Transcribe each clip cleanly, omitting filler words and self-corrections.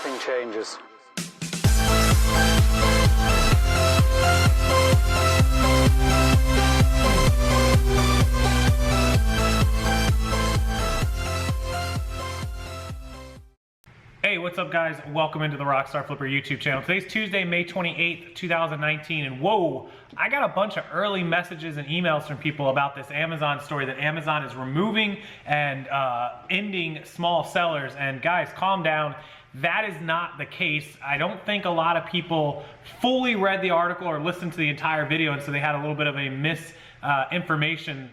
everything changes. Hey, what's up guys? Welcome into the RockstarFlipper YouTube channel. Today's Tuesday, May 28th, 2019, and whoa, I got a bunch of early messages and emails from people about this Amazon story that Amazon is removing and ending small sellers. And guys, calm down. That is not the case. I don't think a lot of people fully read the article or listened to the entire video, and so they had a little bit of a misinformation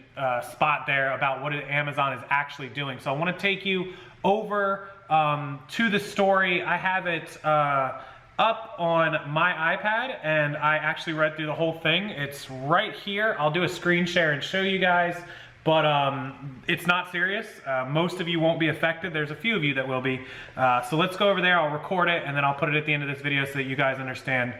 spot there about what Amazon is actually doing. So I want to take you over to the story. I have it up on my iPad, and I actually read through the whole thing. It's right here. I'll do a screen share and show you guys, but it's not serious. Most of you won't be affected. There's a few of you that will be. So let's go over there. I'll record it, and then I'll put it at the end of this video so that you guys understand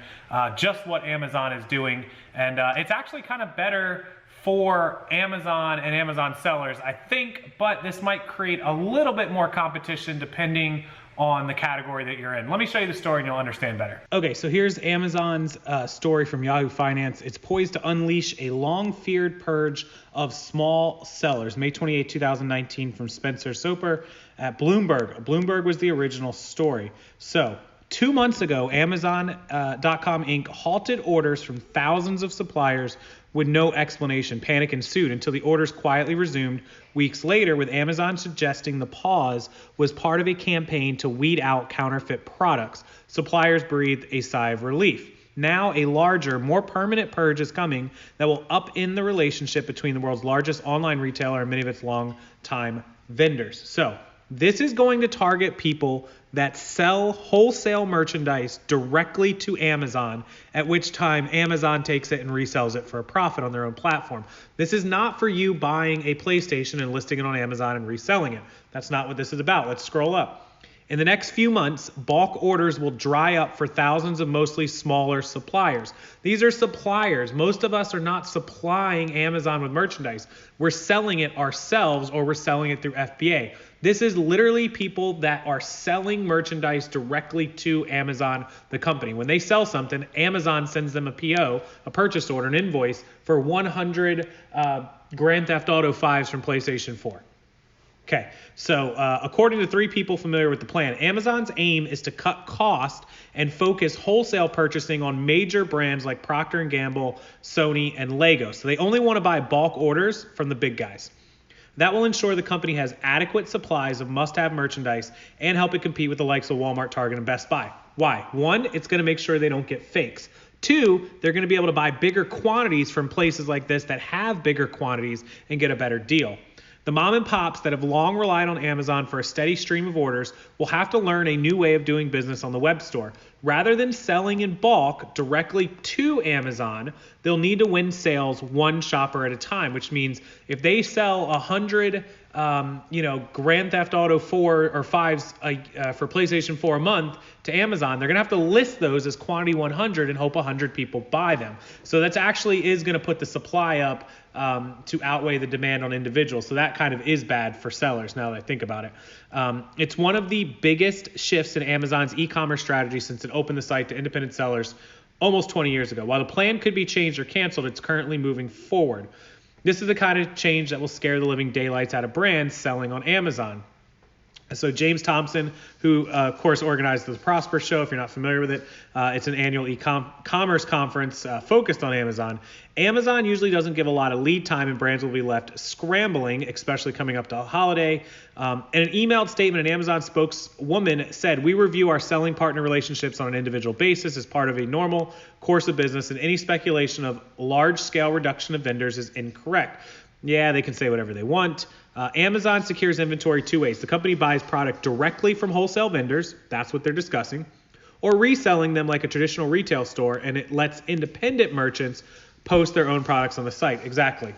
just what Amazon is doing. And it's actually kind of better for Amazon and Amazon sellers, I think, but this might create a little bit more competition depending on the category that you're in. Let me show you the story and you'll understand better. Okay, so here's Amazon's story from Yahoo Finance. It's poised to unleash a long-feared purge of small sellers. May 28, 2019, from Spencer Soper at Bloomberg. Bloomberg was the original story. So 2 months ago, Amazon.com Inc. halted orders from thousands of suppliers with no explanation. Panic ensued until the orders quietly resumed weeks later, with Amazon suggesting the pause was part of a campaign to weed out counterfeit products. Suppliers breathed a sigh of relief. Now a larger, more permanent purge is coming that will upend the relationship between the world's largest online retailer and many of its long-time vendors. So this is going to target people that sell wholesale merchandise directly to Amazon, at which time Amazon takes it and resells it for a profit on their own platform. This is not for you buying a PlayStation and listing it on Amazon and reselling it. That's not what this is about. Let's scroll up. In the next few months, bulk orders will dry up for thousands of mostly smaller suppliers. These are suppliers. Most of us are not supplying Amazon with merchandise. We're selling it ourselves, or we're selling it through FBA. This is literally people that are selling merchandise directly to Amazon, the company. When they sell something, Amazon sends them a PO, a purchase order, an invoice for 100 Grand Theft Auto 5s from PlayStation 4. Okay, so according to 3 people familiar with the plan, Amazon's aim is to cut cost and focus wholesale purchasing on major brands like Procter & Gamble, Sony, and Lego. So they only want to buy bulk orders from the big guys. That will ensure the company has adequate supplies of must-have merchandise and help it compete with the likes of Walmart, Target, and Best Buy. Why? 1, it's going to make sure they don't get fakes. 2, they're going to be able to buy bigger quantities from places like this that have bigger quantities and get a better deal. The mom and pops that have long relied on Amazon for a steady stream of orders will have to learn a new way of doing business on the web store. Rather than selling in bulk directly to Amazon, they'll need to win sales one shopper at a time, which means if they sell 100 Grand Theft Auto 4 or 5s for PlayStation 4 a month to Amazon, they're going to have to list those as quantity 100 and hope 100 people buy them. So that's actually is going to put the supply up to outweigh the demand on individuals. So that kind of is bad for sellers now that I think about it. It's one of the biggest shifts in Amazon's e-commerce strategy since it opened the site to independent sellers almost 20 years ago. While the plan could be changed or canceled, it's currently moving forward. This is the kind of change that will scare the living daylights out of brands selling on Amazon. So James Thompson, who of course organized the Prosper Show, if you're not familiar with it, it's an annual e-commerce conference focused on Amazon. Amazon usually doesn't give a lot of lead time, and brands will be left scrambling, especially coming up to a holiday. In an emailed statement, an Amazon spokeswoman said, "We review our selling partner relationships on an individual basis as part of a normal course of business, and any speculation of large-scale reduction of vendors is incorrect." Yeah, they can say whatever they want. Amazon secures inventory 2 ways. The company buys product directly from wholesale vendors. That's what they're discussing. Or reselling them like a traditional retail store, and it lets independent merchants post their own products on the site. Exactly.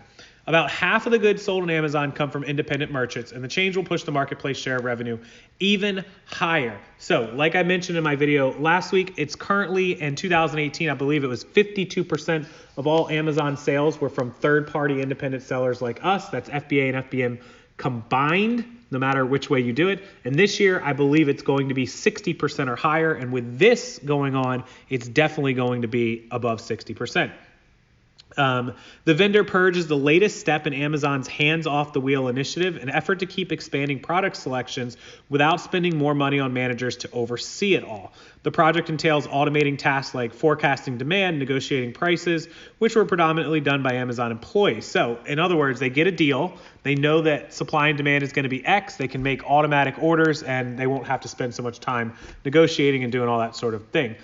About half of the goods sold on Amazon come from independent merchants, and the change will push the marketplace share of revenue even higher. So, like I mentioned in my video last week, it's currently in 2018, I believe it was 52% of all Amazon sales were from third-party independent sellers like us. That's FBA and FBM combined. no matter which way you do it. And this year, I believe it's going to be 60% or higher. And with this going on, it's definitely going to be above 60%. The vendor purge is the latest step in Amazon's hands-off-the-wheel initiative, an effort to keep expanding product selections without spending more money on managers to oversee it all. The project entails automating tasks like forecasting demand, negotiating prices, which were predominantly done by Amazon employees. So, in other words, they get a deal, they know that supply and demand is going to be X, they can make automatic orders, and they won't have to spend so much time negotiating and doing all that sort of thing.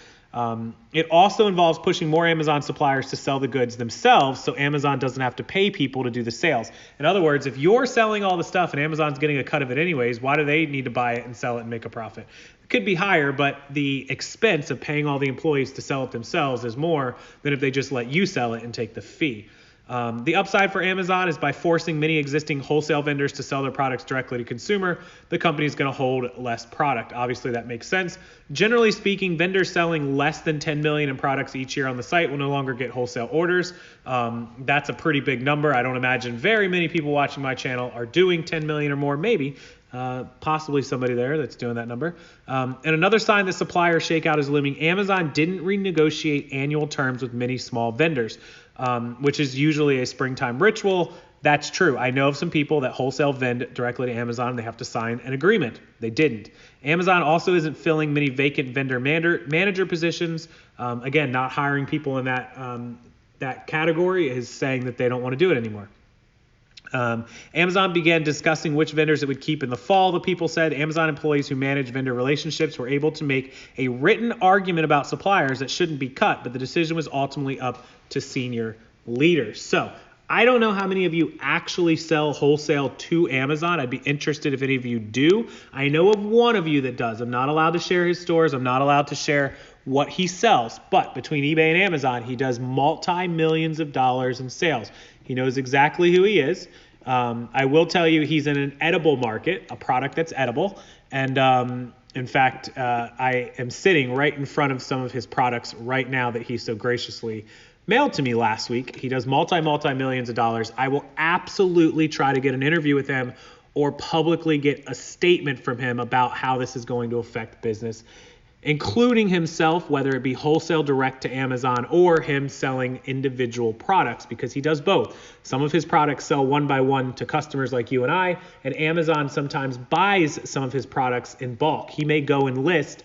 It also involves pushing more Amazon suppliers to sell the goods themselves so Amazon doesn't have to pay people to do the sales. In other words, if you're selling all the stuff and Amazon's getting a cut of it anyways, why do they need to buy it and sell it and make a profit? It could be higher, but the expense of paying all the employees to sell it themselves is more than if they just let you sell it and take the fee. The upside for Amazon is by forcing many existing wholesale vendors to sell their products directly to consumer, the company is going to hold less product. Obviously, that makes sense. Generally speaking, vendors selling less than 10 million in products each year on the site will no longer get wholesale orders. That's a pretty big number. I don't imagine very many people watching my channel are doing 10 million or more, maybe. Possibly somebody there that's doing that number. And another sign the supplier shakeout is looming, Amazon didn't renegotiate annual terms with many small vendors, which is usually a springtime ritual. That's true. I know of some people that wholesale vend directly to Amazon and they have to sign an agreement. They didn't. Amazon also isn't filling many vacant vendor manager positions. Again, not hiring people in that category is saying that they don't want to do it anymore. Amazon began discussing which vendors it would keep in the fall. The people said Amazon employees who manage vendor relationships were able to make a written argument about suppliers that shouldn't be cut, but the decision was ultimately up to senior leaders. So I don't know how many of you actually sell wholesale to Amazon. I'd be interested if any of you do. I know of one of you that does. I'm not allowed to share his stores. I'm not allowed to share what he sells, but between eBay and Amazon, he does multi-millions of dollars in sales. He knows exactly who he is. I will tell you he's in an edible market, a product that's edible. And in fact, I am sitting right in front of some of his products right now that he so graciously mailed to me last week. He does multi-millions of dollars. I will absolutely try to get an interview with him or publicly get a statement from him about how this is going to affect business, including himself, whether it be wholesale direct to Amazon or him selling individual products, because he does both. Some of his products sell one by one to customers like you and I, and Amazon sometimes buys some of his products in bulk. He may go and list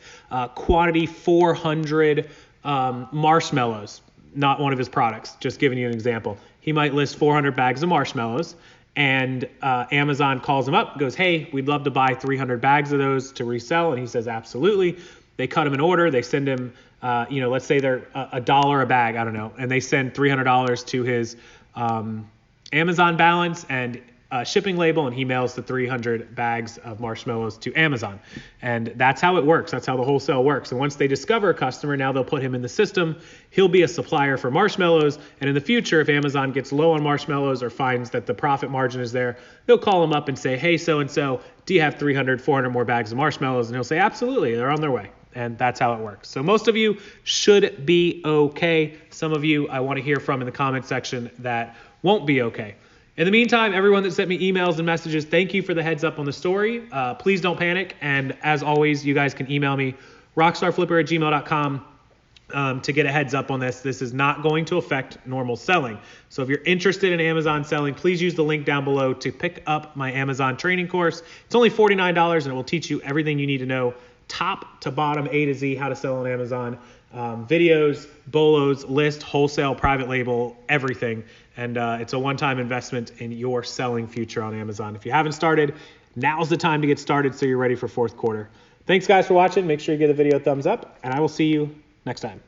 quantity 400 marshmallows, not one of his products, just giving you an example. He might list 400 bags of marshmallows, and Amazon calls him up, goes, hey, we'd love to buy 300 bags of those to resell, and he says, absolutely. They cut him an order. They send him, let's say they're $1 a bag, I don't know, and they send $300 to his Amazon balance and shipping label, and he mails the 300 bags of marshmallows to Amazon. And that's how it works. That's how the wholesale works. And once they discover a customer, now they'll put him in the system. He'll be a supplier for marshmallows. And in the future, if Amazon gets low on marshmallows or finds that the profit margin is there, they'll call him up and say, hey, so-and-so, do you have 300, 400 more bags of marshmallows? And he'll say, absolutely, they're on their way. And that's how it works. So most of you should be okay. Some of you I want to hear from in the comment section that won't be okay. In the meantime, everyone that sent me emails and messages, thank you for the heads up on the story. Please don't panic. And as always, you guys can email me, rockstarflipper@gmail.com, to get a heads up on this. This is not going to affect normal selling. So if you're interested in Amazon selling, please use the link down below to pick up my Amazon training course. It's only $49 and it will teach you everything you need to know, top to bottom, A to Z, how to sell on Amazon. Videos, Bolos, list, wholesale, private label, everything. And it's a one-time investment in your selling future on Amazon. If you haven't started, now's the time to get started so you're ready for fourth quarter. Thanks guys for watching. Make sure you give the video a thumbs up, and I will see you next time.